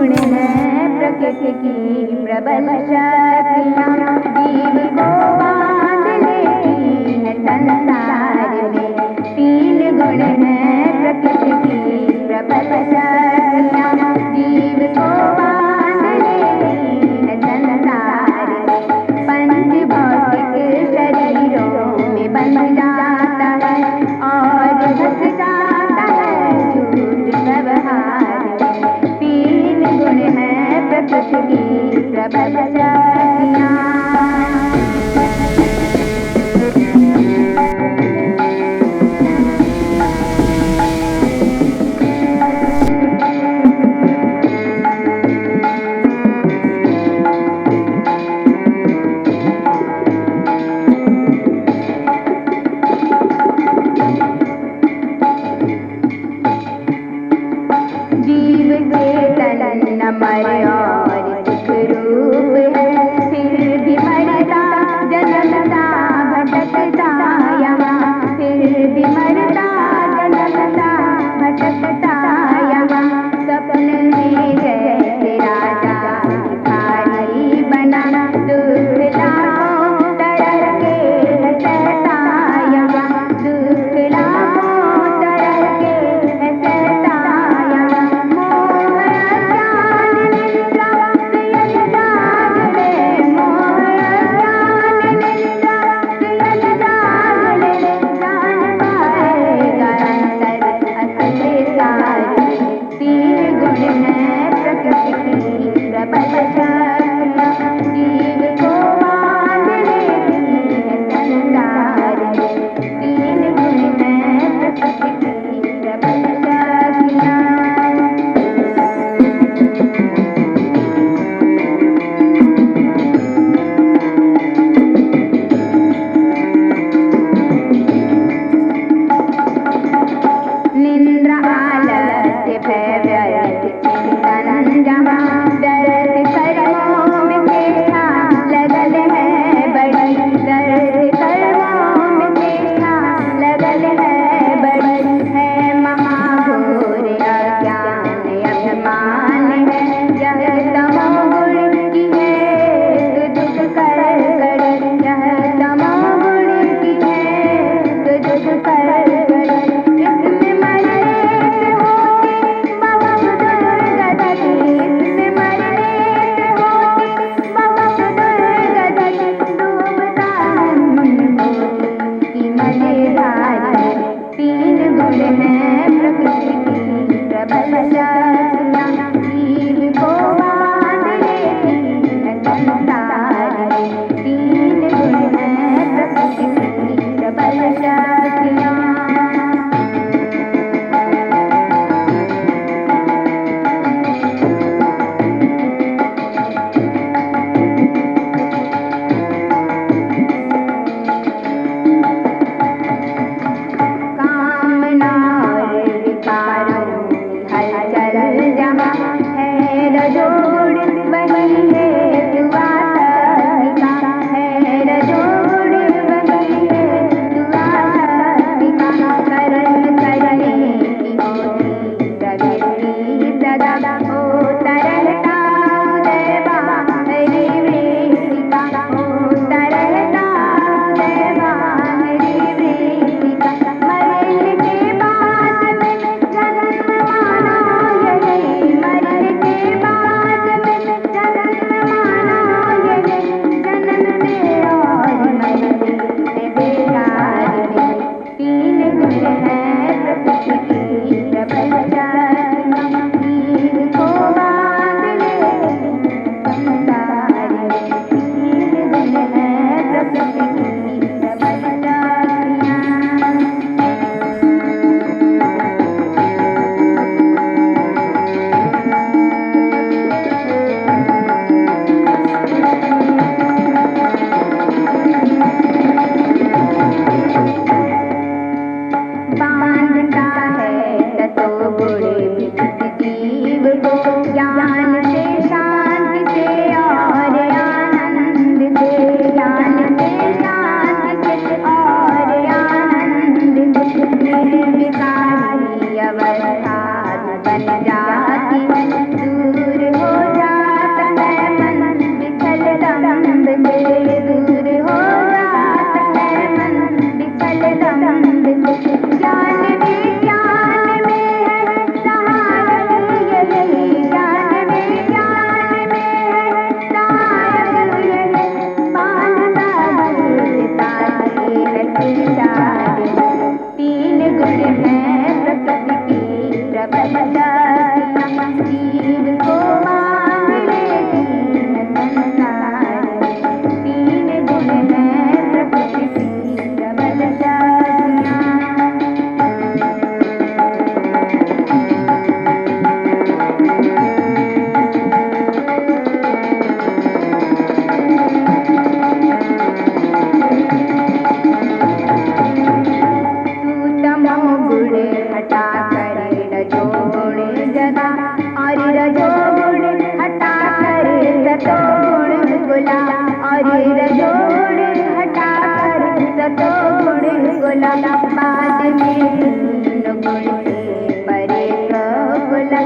गुण है प्रकृति की प्रबल शक्तियाँ, जीव को बांध लेती है संसार में। तीन गुण है प्रकृति की प्रबल शक्तियाँ, जीव को बांध लेती है संसार में। पंच भौतिक शरीरों में बन जाता है और घस जाता है झूठ व्यवहार में। तीन गुण है प्रकृति की प्रबल शक्तियाँ। जीव के तन न मरे और सुख रूप है, फिर भी मरता जन्मता भटकता यहाँ, फिर भी मरता जन्मता भटकता यहाँ। सपन में जैसे राजा भिखारी बना, दुख लाखों तरह के है सहता यहाँ, दुख लाखों तरह के है सहता यहाँ। मोह अज्ञान निद्रा यश जाग ले, मोह अज्ञान निद्रा यश जाग ले, जान पाएगा अंतर असली सार। तीन गुण है प्रकृति की प्रबल शक्तियाँ, जीव को बांध लेती है संसार में। तीन गुण है प्रकृति की प्रबल शक्तियाँ। निंद्रा आलस्य भय व्यर्थ चिंतन जहाँ, दर्द कर्मों में चेष्टा लगल है बड़ी, दर्द कर्मों में चेष्टा लगल है बड़ी। है महाघोर अज्ञान अभिमान है, यह तमोगुण की है दुख कर कड़ी, यह तमोगुण की है दुख कर कड़ी। इसमें मरने से होती बहुत दुर्गति, इसमें मरने से होती बहुत दुर्गति, डूबता मन होती की मजेदार है। तीन गुण है प्रकृति की प्रबल शक्तियाँ, जीव को बांध लेती है संसार में। तीन गुण है प्रकृति की प्रबल शक्तियाँ। कामना और विकारों की हलचल जहाँ है, रजोगुण वही है दुआ सत्विका, है रजोगुण वही है दुआ सत्विका। कर्म करने की होती प्रवृत्ति सदा, होता रहता उदय बाहरी वृत्तिका, होता रहता उदय बाहरी वृत्तिका। मरने के बाद में जन्म माना यही, मरने के बाद और रजोगुण हटाकर सतोगुण बोला, और रजोगुण हटाकर सतोगुण बोला। बाद में तीन गुण से परे बोला,